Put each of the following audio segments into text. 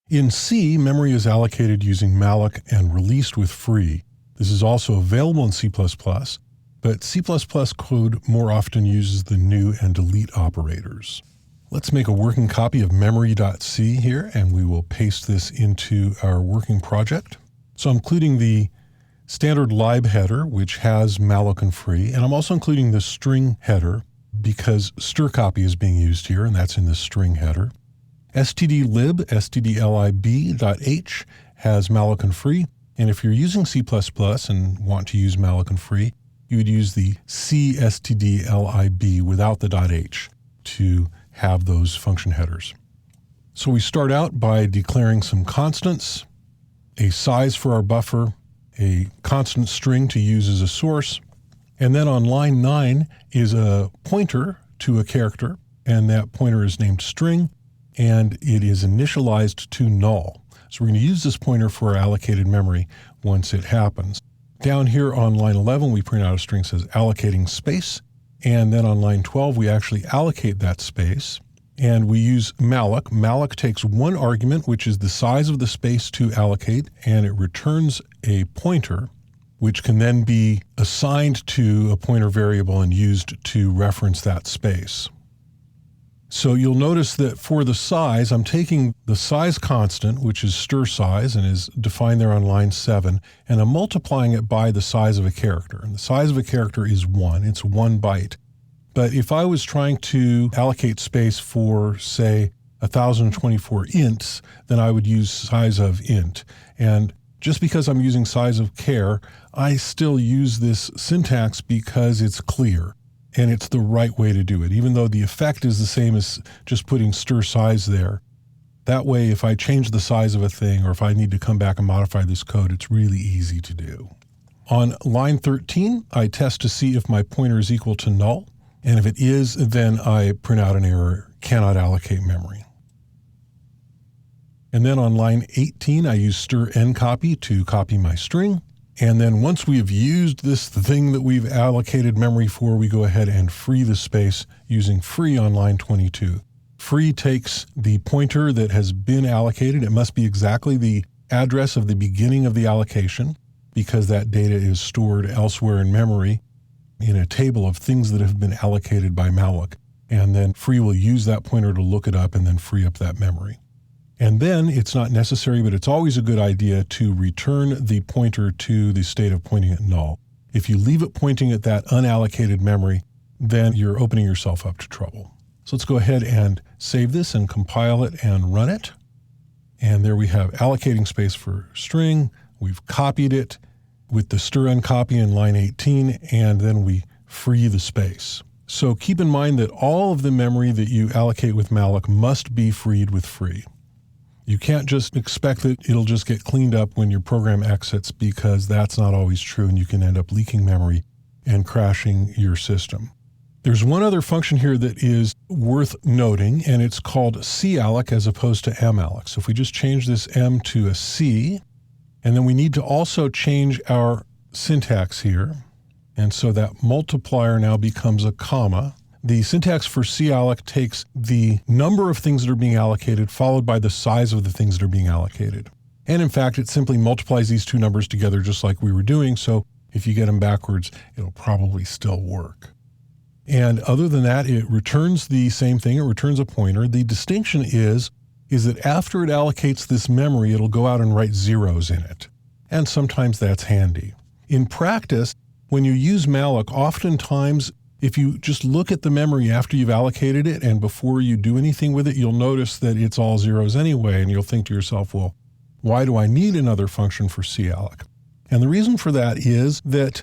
In C, memory is allocated using malloc and released with free. This is also available in C++, but C++ code more often uses the new and delete operators. Let's make a working copy of memory.c here, and we will paste this into our working project. So I'm including the standard lib header, which has malloc and free, and I'm also including the string header because strcpy is being used here, and that's in the string header. stdlib, stdlib.h has malloc and free, and if you're using C++ and want to use malloc and free, you would use the cstdlib without the .h to have those function headers. So we start out by declaring some constants, a size for our buffer, a constant string to use as a source, and then on line 9 is a pointer to a character, and that pointer is named string, and it is initialized to null. So we're going to use this pointer for our allocated memory once it happens. Down here on line 11, we print out a string that says allocating space, and then on line 12, we actually allocate that space, and we use malloc. Malloc takes one argument, which is the size of the space to allocate, and it returns a pointer, which can then be assigned to a pointer variable and used to reference that space. So you'll notice that for the size, I'm taking the size constant, which is str size and is defined there on line 7, and I'm multiplying it by the size of a character. And the size of a character is 1. It's 1 byte. But if I was trying to allocate space for, say, 1024 ints, then I would use size of int. And just because I'm using size of char, I still use this syntax because it's clear. And it's the right way to do it, even though the effect is the same as just putting str size there. That way, if I change the size of a thing, or if I need to come back and modify this code, it's really easy to do. On line 13, I test to see if my pointer is equal to null. And if it is, then I print out an error, cannot allocate memory. And then on line 18, I use str ncopy to copy my string. And then once we have used this thing that we've allocated memory for, we go ahead and free the space using free on line 22. Free takes the pointer that has been allocated. It must be exactly the address of the beginning of the allocation because that data is stored elsewhere in memory in a table of things that have been allocated by malloc. And then free will use that pointer to look it up and then free up that memory. And then it's not necessary, but it's always a good idea to return the pointer to the state of pointing at null. If you leave it pointing at that unallocated memory, then you're opening yourself up to trouble. So let's go ahead and save this and compile it and run it. And there we have allocating space for string. We've copied it with the str ncopy in line 18, and then we free the space. So keep in mind that all of the memory that you allocate with malloc must be freed with free. You can't just expect that it'll just get cleaned up when your program exits, because that's not always true, and you can end up leaking memory and crashing your system. There's one other function here that is worth noting, and it's called calloc as opposed to malloc. So if we just change this m to a c, and then we need to also change our syntax here. And so that multiplier now becomes a comma. The syntax for calloc takes the number of things that are being allocated followed by the size of the things that are being allocated. And in fact, it simply multiplies these two numbers together just like we were doing. So if you get them backwards, it'll probably still work. And other than that, it returns the same thing. It returns a pointer. The distinction is that after it allocates this memory, it'll go out and write zeros in it. And sometimes that's handy. In practice, when you use malloc, oftentimes, if you just look at the memory after you've allocated it and before you do anything with it, you'll notice that it's all zeros anyway, and you'll think to yourself, well, why do I need another function for calloc? And the reason for that is that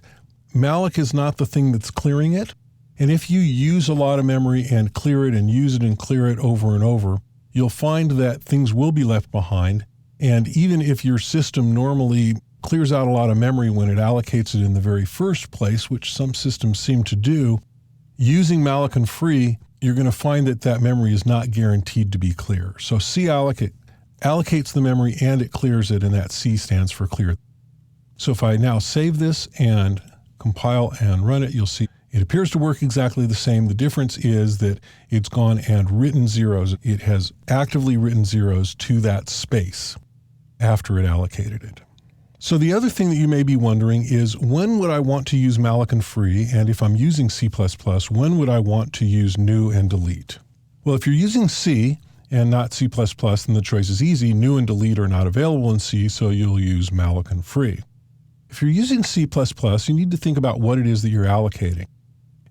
malloc is not the thing that's clearing it. And if you use a lot of memory and clear it and use it and clear it over and over, you'll find that things will be left behind. And even if your system normally clears out a lot of memory when it allocates it in the very first place, which some systems seem to do, using malloc and free, you're going to find that that memory is not guaranteed to be clear. So calloc, it allocates the memory and it clears it, and that C stands for clear. So if I now save this and compile and run it, you'll see It appears to work exactly the same. The difference is that it's gone and written zeros. It has actively written zeros to that space after it allocated it. So the other thing that you may be wondering is, when would I want to use malloc and free? And if I'm using C++, when would I want to use new and delete? Well, if you're using C and not C++, then the choice is easy. New and delete are not available in C, so you'll use malloc and free. If you're using C++, you need to think about what it is that you're allocating.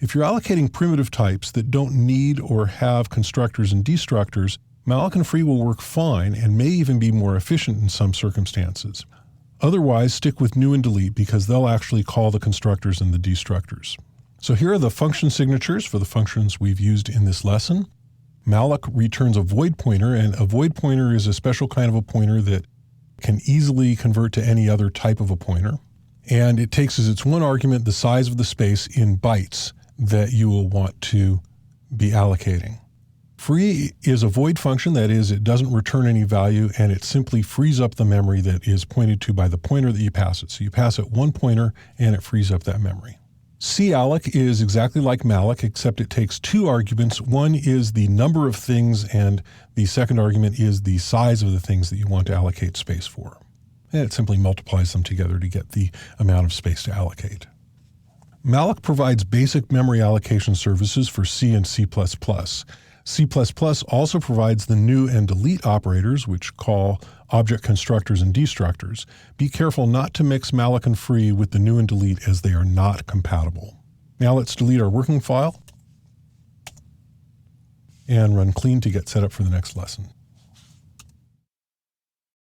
If you're allocating primitive types that don't need or have constructors and destructors, malloc and free will work fine and may even be more efficient in some circumstances. Otherwise, stick with new and delete because they'll actually call the constructors and the destructors. So here are the function signatures for the functions we've used in this lesson. Malloc returns a void pointer, and a void pointer is a special kind of a pointer that can easily convert to any other type of a pointer. And it takes as its one argument the size of the space in bytes that you will want to be allocating. Free is a void function, that is, it doesn't return any value and it simply frees up the memory that is pointed to by the pointer that you pass it. So you pass it one pointer and it frees up that memory. calloc is exactly like malloc, except it takes two arguments. One is the number of things and the second argument is the size of the things that you want to allocate space for. And it simply multiplies them together to get the amount of space to allocate. Malloc provides basic memory allocation services for C and C++. C++ also provides the new and delete operators, which call object constructors and destructors. Be careful not to mix malloc and free with the new and delete, as they are not compatible. Now let's delete our working file and run clean to get set up for the next lesson.